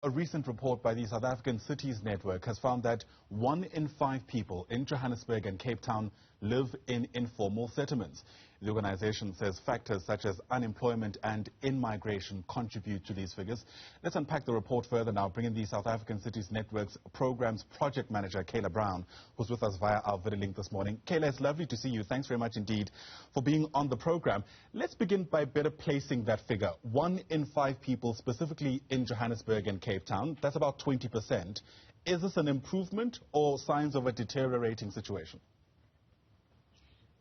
A recent report by the South African Cities Network has found that 1 in 5 people in Johannesburg and Cape Town live in informal settlements. The organization says factors such as unemployment and in-migration contribute to these figures. Let's unpack the report further now, bring in the South African Cities Network's Programs Project Manager, Kayla Brown, who's with us via our video link this morning. Kayla, it's lovely to see you. Thanks very much indeed for being on the program. Let's begin by better placing that figure. 1 in 5 people, specifically in Johannesburg and Cape Town, that's about 20%. Is this an improvement or signs of a deteriorating situation?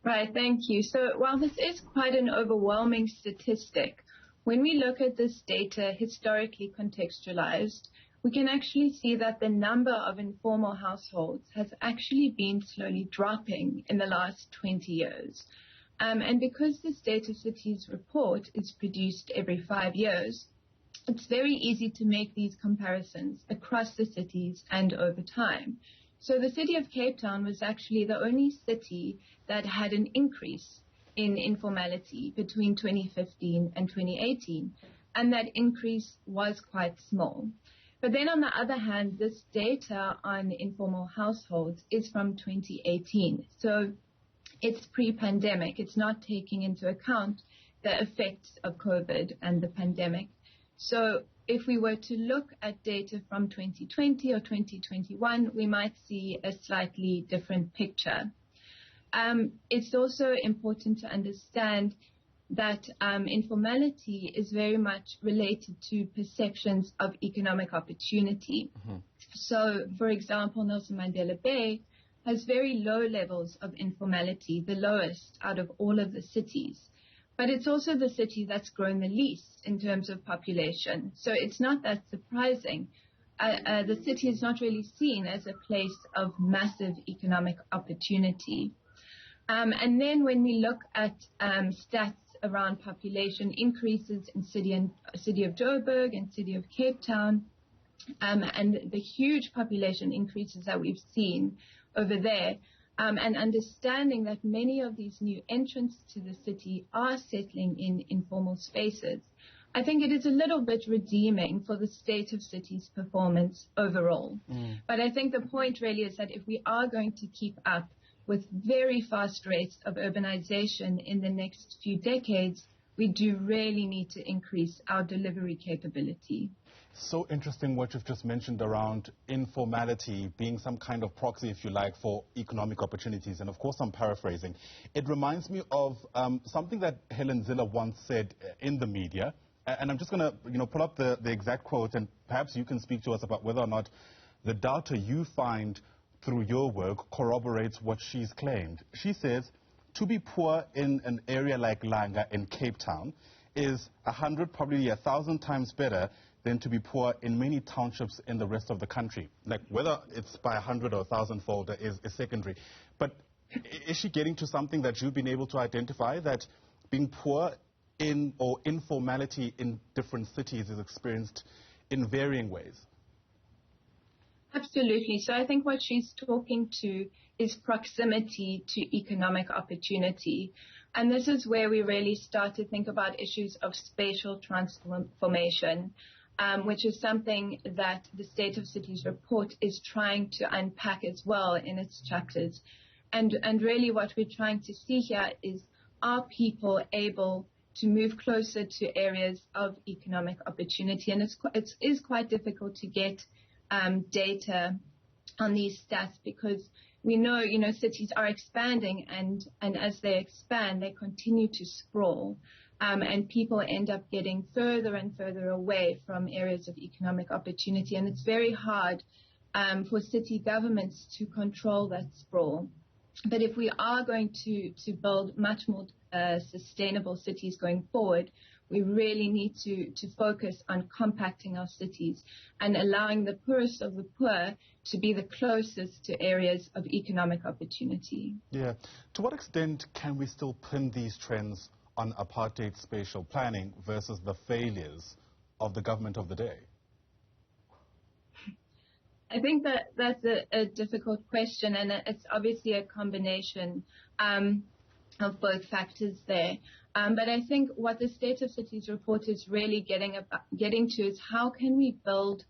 Right, thank you. So while this is quite an overwhelming statistic, when we look at this data historically contextualized, we can actually see that the number of informal households has actually been slowly dropping in the last 20 years. And because this Data Cities report is produced every 5 years, it's very easy to make these comparisons across the cities and over time. So the city of Cape Town was actually the only city that had an increase in informality between 2015 and 2018, and that increase was quite small. But then on the other hand, this data on informal households is from 2018. So it's pre-pandemic. It's not taking into account the effects of COVID and the pandemic. So if we were to look at data from 2020 or 2021, we might see a slightly different picture. It's also important to understand that informality is very much related to perceptions of economic opportunity. So, for example, Nelson Mandela Bay has very low levels of informality, the lowest out of all of the cities. But it's also the city that's grown the least in terms of population. So it's not that surprising. The city is not really seen as a place of massive economic opportunity. And then when we look at stats around population increases in city of Joburg and city of Cape Town, and the huge population increases that we've seen over there, and understanding that many of these new entrants to the city are settling in informal spaces, I think it is a little bit redeeming for the state of cities' performance overall. But I think the point really is that if we are going to keep up with very fast rates of urbanization in the next few decades, we do really need to increase our delivery capability. So interesting what you've just mentioned around informality being some kind of proxy, if you like, for economic opportunities. And of course, I'm paraphrasing. It reminds me of something that Helen Ziller once said in the media. And I'm just going to pull up the exact quote, and perhaps you can speak to us about whether or not the data you find through your work corroborates what she's claimed. She says, to be poor in an area like Langa in Cape Town is 100, probably 1,000 times better than to be poor in many townships in the rest of the country. Like, whether it's by 100 or 1,000-fold is secondary. But is she getting to something that you've been able to identify, that being poor in or informality in different cities is experienced in varying ways? Absolutely. So I think what she's talking to is proximity to economic opportunity. And this is where we really start to think about issues of spatial transformation, which is something that the State of Cities report is trying to unpack as well in its chapters. And really what we're trying to see here is, are people able to move closer to areas of economic opportunity? And it is quite difficult to get data on these stats because we know, cities are expanding, and as they expand, they continue to sprawl, and people end up getting further and further away from areas of economic opportunity, and it's very hard for city governments to control that sprawl. But if we are going to build much more sustainable cities going forward, we really need to focus on compacting our cities and allowing the poorest of the poor to be the closest to areas of economic opportunity. Yeah. To what extent can we still pin these trends on apartheid spatial planning versus the failures of the government of the day? I think that's a difficult question, and it's obviously a combination of both factors there. But I think what the State of Cities report is really getting to is how can we build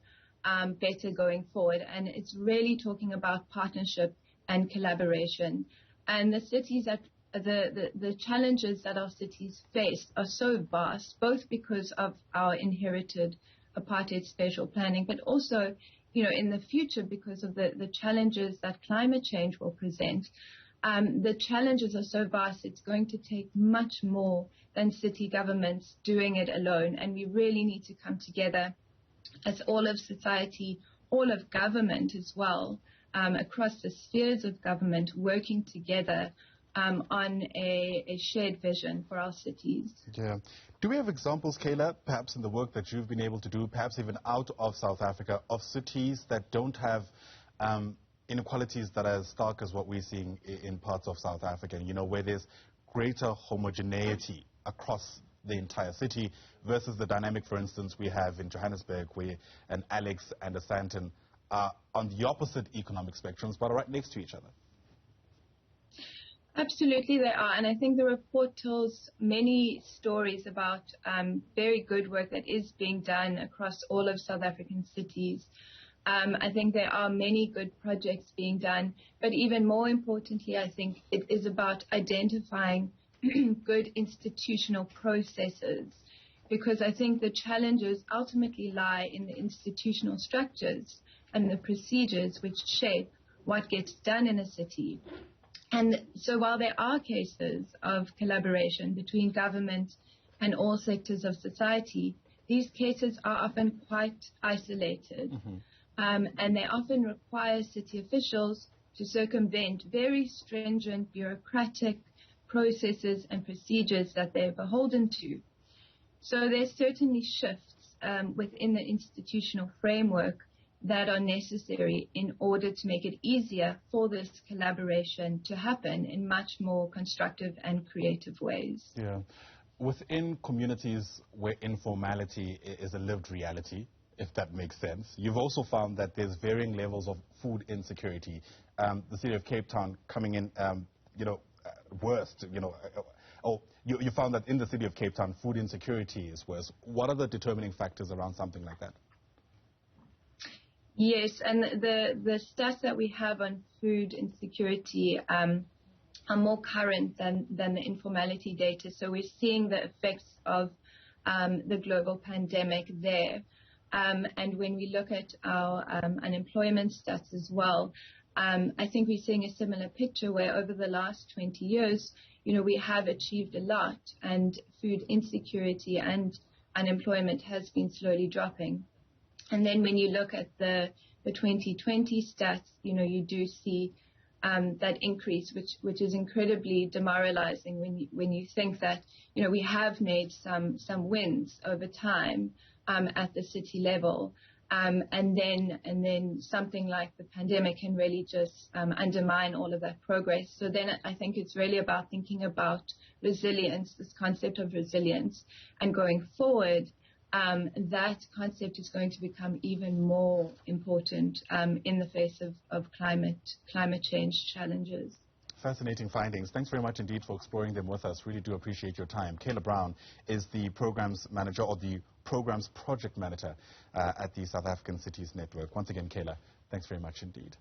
better going forward. And it's really talking about partnership and collaboration. And the cities that the challenges that our cities face are so vast, both because of our inherited apartheid spatial planning, but also, in the future because of the challenges that climate change will present. The challenges are so vast, it's going to take much more than city governments doing it alone. And we really need to come together as all of society, all of government as well, across the spheres of government, working together on a shared vision for our cities. Yeah. Do we have examples, Kayla, perhaps in the work that you've been able to do, perhaps even out of South Africa, of cities that don't have inequalities that are as stark as what we're seeing in parts of South Africa, where there's greater homogeneity across the entire city versus the dynamic, for instance, we have in Johannesburg, where an Alex and a Sandton are on the opposite economic spectrums, but are right next to each other? Absolutely, they are. And I think the report tells many stories about very good work that is being done across all of South African cities. I think there are many good projects being done, but even more importantly, I think it is about identifying good institutional processes, because I think the challenges ultimately lie in the institutional structures and the procedures which shape what gets done in a city. And so while there are cases of collaboration between government and all sectors of society, these cases are often quite isolated. And they often require city officials to circumvent very stringent bureaucratic processes and procedures that they're beholden to. So there's certainly shifts within the institutional framework that are necessary in order to make it easier for this collaboration to happen in much more constructive and creative ways. Yeah. Within communities where informality is a lived reality, if that makes sense, you've also found that there's varying levels of food insecurity. The city of Cape Town coming in, worst, you found that in the city of Cape Town, food insecurity is worse. What are the determining factors around something like that? Yes, and the stats that we have on food insecurity are more current than the informality data. So we're seeing the effects of the global pandemic there. And when we look at our unemployment stats as well, I think we're seeing a similar picture where over the last 20 years, we have achieved a lot, and food insecurity and unemployment has been slowly dropping. And then when you look at the 2020 stats, you do see that increase, which is incredibly demoralizing when you think that, we have made some wins over time at the city level. And then something like the pandemic can really just undermine all of that progress. So then I think it's really about thinking about resilience, this concept of resilience, and going forward, that concept is going to become even more important in the face of climate change challenges. Fascinating findings. Thanks very much indeed for exploring them with us. Really do appreciate your time. Kayla Brown is the programs manager, or the programs project manager at the South African Cities Network. Once again, Kayla, thanks very much indeed.